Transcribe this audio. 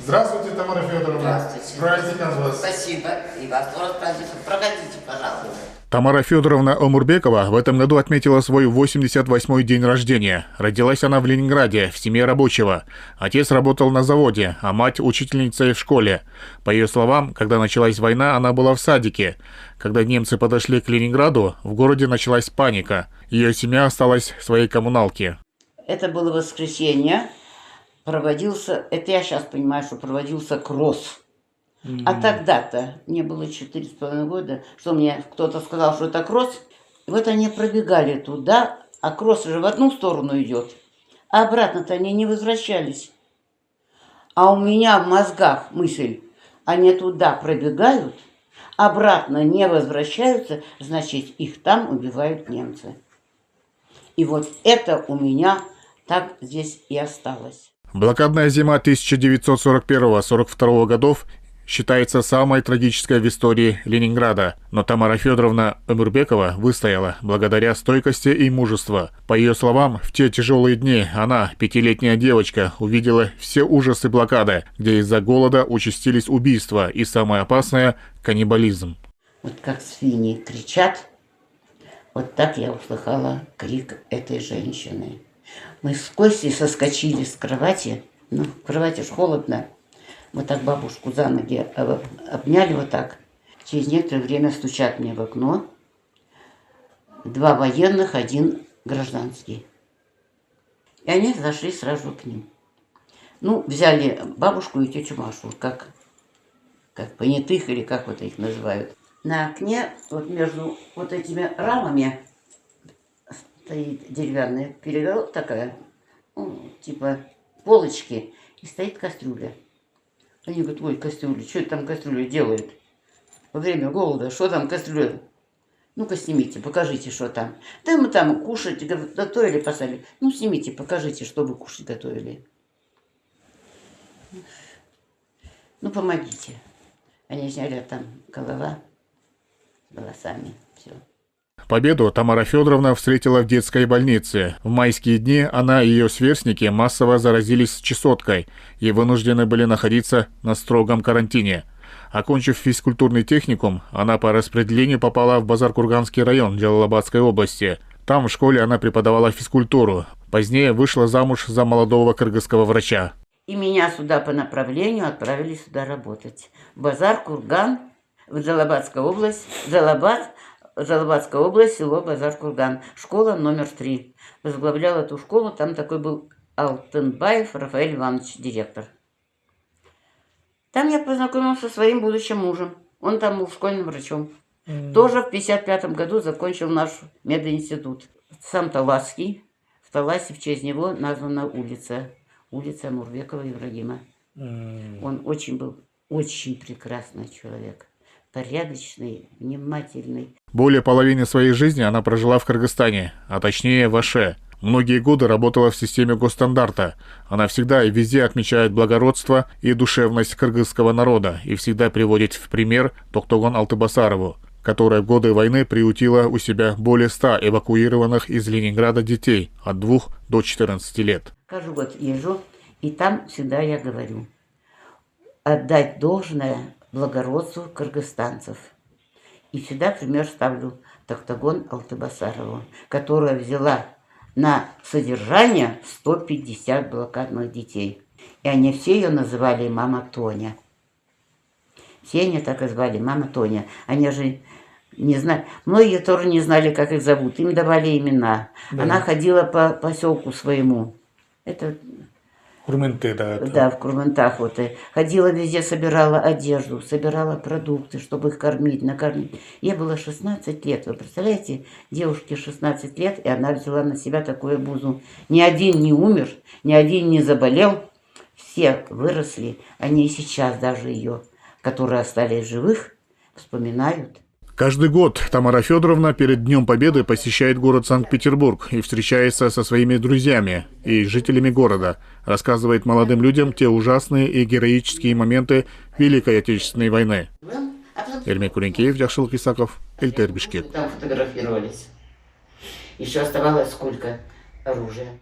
Здравствуйте, Тамара Федоровна. Здравствуйте. С праздником вас. Спасибо. И вас тоже с праздником. Проходите, пожалуйста. Тамара Федоровна Омурбекова в этом году отметила свой 88-й день рождения. Родилась она в Ленинграде, в семье рабочего. Отец работал на заводе, а мать – учительницей в школе. По ее словам, когда началась война, она была в садике. Когда немцы подошли к Ленинграду, в городе началась паника. Ее семья осталась в своей коммуналке. Это было воскресенье. Проводился, это я сейчас понимаю, что проводился кросс. А тогда-то, мне было 4,5 года, что мне кто-то сказал, что это кросс. И вот они пробегали туда, а кросс же в одну сторону идет, а обратно-то они не возвращались. А у меня в мозгах мысль, они туда пробегают, обратно не возвращаются, значит, их там убивают немцы. И вот это у меня так здесь и осталось. Блокадная зима 1941-1942 годов считается самой трагической в истории Ленинграда, но Тамара Федоровна Омурбекова выстояла благодаря стойкости и мужеству. По ее словам, в те тяжелые дни она, 5-летняя девочка, увидела все ужасы блокады, где из-за голода участились убийства и, самое опасное, каннибализм. Вот как свиньи кричат, вот так я услыхала крик этой женщины. Мы с Костей соскочили с кровати, в кровати ж холодно, вот так бабушку за ноги обняли вот так. Через некоторое время стучат мне в окно. 2 военных, 1 гражданский. И они зашли сразу к ним. Взяли бабушку и тетю Машу, как понятых или как вот их называют. На окне, вот между вот этими рамами, стоит деревянная перегородка такая, типа полочки, и стоит кастрюля. Они говорят: ой, кастрюля, что это там кастрюля делает? Во время голода, что там кастрюля? Ну-ка снимите, покажите, что там. Да мы там кушать готовили, посадили. Снимите, покажите, что вы кушать готовили. Помогите. Они сняли, там голова с волосами, все. Победу Тамара Федоровна встретила в детской больнице. В майские дни она и ее сверстники массово заразились чесоткой и вынуждены были находиться на строгом карантине. Окончив физкультурный техникум, она по распределению попала в Базар-Курганский район Джалалабадской области. Там в школе она преподавала физкультуру. Позднее вышла замуж за молодого кыргызского врача. И меня сюда по направлению отправили сюда работать. В Базар-Курган, в Джалалабадскую область, Джалалабадская область, село Базар-Курган. Школа номер 3. Возглавлял эту школу, там такой был Алтынбаев Рафаэль Иванович, директор. Там я познакомился со своим будущим мужем. Он там был школьным врачом. Тоже в 1955 году закончил наш мединститут. Сам Таласский. В Таласе в честь него названа улица. Улица Омурбекова Ибрагима. Он был очень прекрасный человек. Порядочный, внимательный. Более половины своей жизни она прожила в Кыргызстане, а точнее в Аше. Многие годы работала в системе госстандарта. Она всегда и везде отмечает благородство и душевность кыргызского народа и всегда приводит в пример Токтогон Алтыбасарову, которая в годы войны приютила у себя более 100 эвакуированных из Ленинграда детей от 2 до 14 лет. Каждый год езжу, и там всегда я говорю: отдать должное благородству кыргызстанцев. И всегда пример ставлю Токтогон Алтыбасарову, которая взяла на содержание 150 блокадных детей. И они все ее называли мама Тоня. Все они так и звали, мама Тоня. Они же не знали, многие тоже не знали, как их зовут. Им давали имена. Да. Она ходила по поселку своему. Это... Курменты, да. Да, в Курментах вот. И ходила везде, собирала одежду, собирала продукты, чтобы их кормить, накормить. Ей было 16 лет. Вы представляете, девушке 16 лет, и она взяла на себя такую обузу. Ни один не умер, ни один не заболел. Все выросли. Они и сейчас даже ее, которые остались живых, вспоминают. Каждый год Тамара Федоровна перед Днем Победы посещает город Санкт-Петербург и встречается со своими друзьями и жителями города. Рассказывает молодым людям те ужасные и героические моменты Великой Отечественной войны. Эрмек Куренкеев, Яхшылык Исаков, Эльтер Бишкек. Там фотографировались. Еще оставалось сколько оружия.